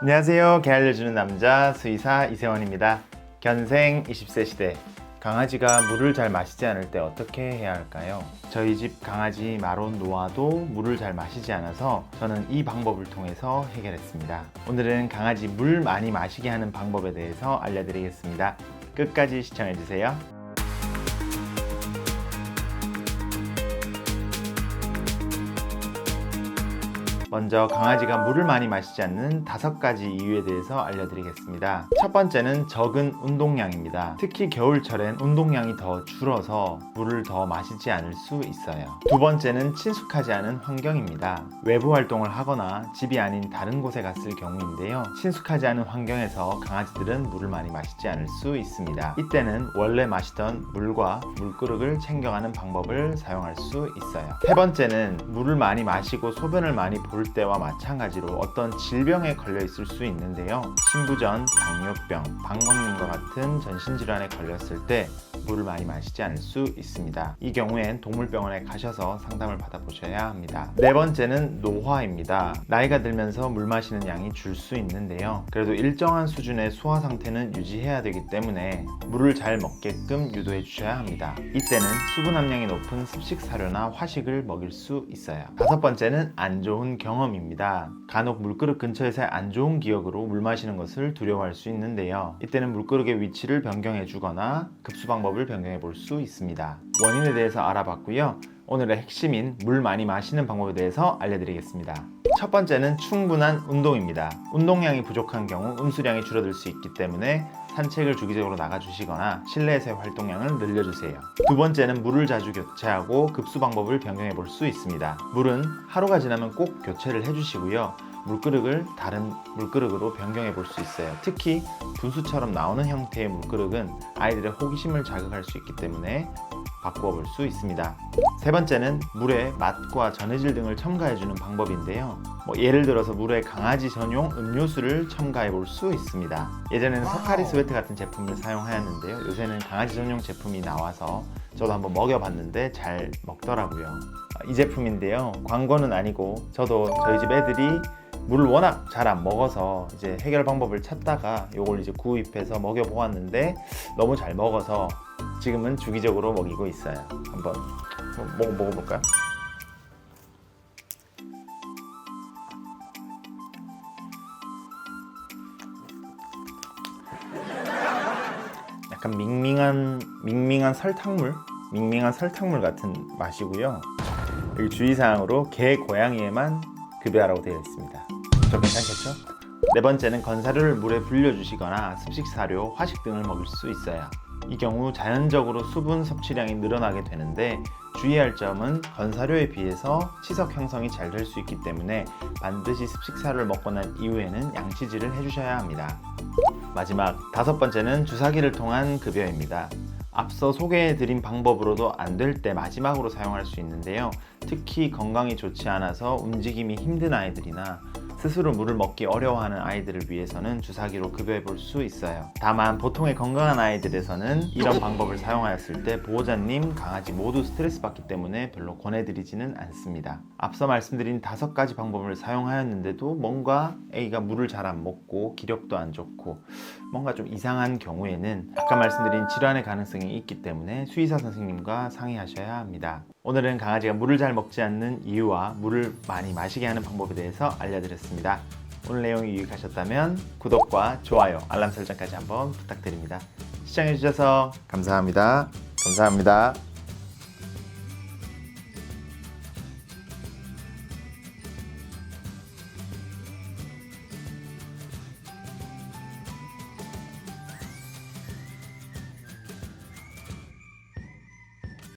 안녕하세요. 개 알려주는 남자 수의사 이세원입니다. 견생 20세 시대. 강아지가 물을 잘 마시지 않을 때 어떻게 해야 할까요? 저희 집 강아지 마론 노아도 물을 잘 마시지 않아서 저는 이 방법을 통해서 해결했습니다. 오늘은 강아지 물 많이 마시게 하는 방법에 대해서 알려드리겠습니다. 끝까지 시청해주세요. 먼저 강아지가 물을 많이 마시지 않는 5가지 이유에 대해서 알려드리겠습니다. 첫 번째는 적은 운동량입니다. 특히 겨울철엔 운동량이 더 줄어서 물을 더 마시지 않을 수 있어요. 두 번째는 친숙하지 않은 환경입니다. 외부 활동을 하거나 집이 아닌 다른 곳에 갔을 경우인데요. 친숙하지 않은 환경에서 강아지들은 물을 많이 마시지 않을 수 있습니다. 이때는 원래 마시던 물과 물그릇을 챙겨가는 방법을 사용할 수 있어요. 세 번째는 물을 많이 마시고 소변을 많이 볼 때와 마찬가지로 어떤 질병에 걸려 있을 수 있는데요. 신부전, 당뇨병, 방광염과 같은 전신질환에 걸렸을 때 물을 많이 마시지 않을 수 있습니다. 이 경우엔 동물병원에 가셔서 상담을 받아보셔야 합니다. 네 번째는 노화입니다. 나이가 들면서 물 마시는 양이 줄 수 있는데요. 그래도 일정한 수준의 소화 상태는 유지해야 되기 때문에 물을 잘 먹게끔 유도해 주셔야 합니다. 이때는 수분 함량이 높은 습식 사료나 화식을 먹일 수 있어요. 다섯 번째는 안 좋은 경험입니다. 간혹 물그릇 근처에서 안 좋은 기억으로 물 마시는 것을 두려워할 수 있는데요. 이때는 물그릇의 위치를 변경해 주거나 급수 방법을 변경해 볼 수 있습니다. 원인에 대해서 알아봤고요. 오늘의 핵심인 물 많이 마시는 방법에 대해서 알려드리겠습니다. 첫 번째는 충분한 운동입니다. 운동량이 부족한 경우 음수량이 줄어들 수 있기 때문에 산책을 주기적으로 나가주시거나 실내에서의 활동량을 늘려주세요. 두 번째는 물을 자주 교체하고 급수 방법을 변경해 볼 수 있습니다. 물은 하루가 지나면 꼭 교체를 해주시고요. 물그릇을 다른 물그릇으로 변경해 볼 수 있어요. 특히 분수처럼 나오는 형태의 물그릇은 아이들의 호기심을 자극할 수 있기 때문에 바꾸어 볼 수 있습니다. 세 번째는 물에 맛과 전해질 등을 첨가해주는 방법인데요. 예를 들어서 물에 강아지 전용 음료수를 첨가해 볼 수 있습니다. 예전에는 서카리 스웨트 같은 제품을 사용하였는데요. 요새는 강아지 전용 제품이 나와서 저도 한번 먹여봤는데 잘 먹더라고요. 이 제품인데요. 광고는 아니고 저도 저희 집 애들이 물을 워낙 잘 안 먹어서 이제 해결 방법을 찾다가 이걸 이제 구입해서 먹여보았는데 너무 잘 먹어서 지금은 주기적으로 먹이고 있어요. 한번 먹어볼까요? 약간 밍밍한 설탕물 같은 맛이고요. 여기 주의사항으로 개, 고양이에만 급여하라고 되어 있습니다. 저 괜찮겠죠? 네 번째는 건사료를 물에 불려주시거나 습식사료, 화식 등을 먹일 수 있어요. 이 경우 자연적으로 수분 섭취량이 늘어나게 되는데 주의할 점은 건사료에 비해서 치석 형성이 잘 될 수 있기 때문에 반드시 습식사료를 먹고 난 이후에는 양치질을 해주셔야 합니다. 마지막 다섯 번째는 주사기를 통한 급여입니다. 앞서 소개해드린 방법으로도 안 될 때 마지막으로 사용할 수 있는데요. 특히 건강이 좋지 않아서 움직임이 힘든 아이들이나 스스로 물을 먹기 어려워하는 아이들을 위해서는 주사기로 급여해 볼 수 있어요. 다만 보통의 건강한 아이들에서는 이런 방법을 사용하였을 때 보호자님, 강아지 모두 스트레스 받기 때문에 별로 권해드리지는 않습니다. 앞서 말씀드린 5가지 방법을 사용하였는데도 뭔가 A가 물을 잘 안 먹고 기력도 안 좋고 뭔가 좀 이상한 경우에는 아까 말씀드린 질환의 가능성이 있기 때문에 수의사 선생님과 상의하셔야 합니다. 오늘은 강아지가 물을 잘 먹지 않는 이유와 물을 많이 마시게 하는 방법에 대해서 알려드렸습니다. 오늘 내용이 유익하셨다면 구독과 좋아요, 알람 설정까지 한번 부탁드립니다. 시청해주셔서 감사합니다. 감사합니다.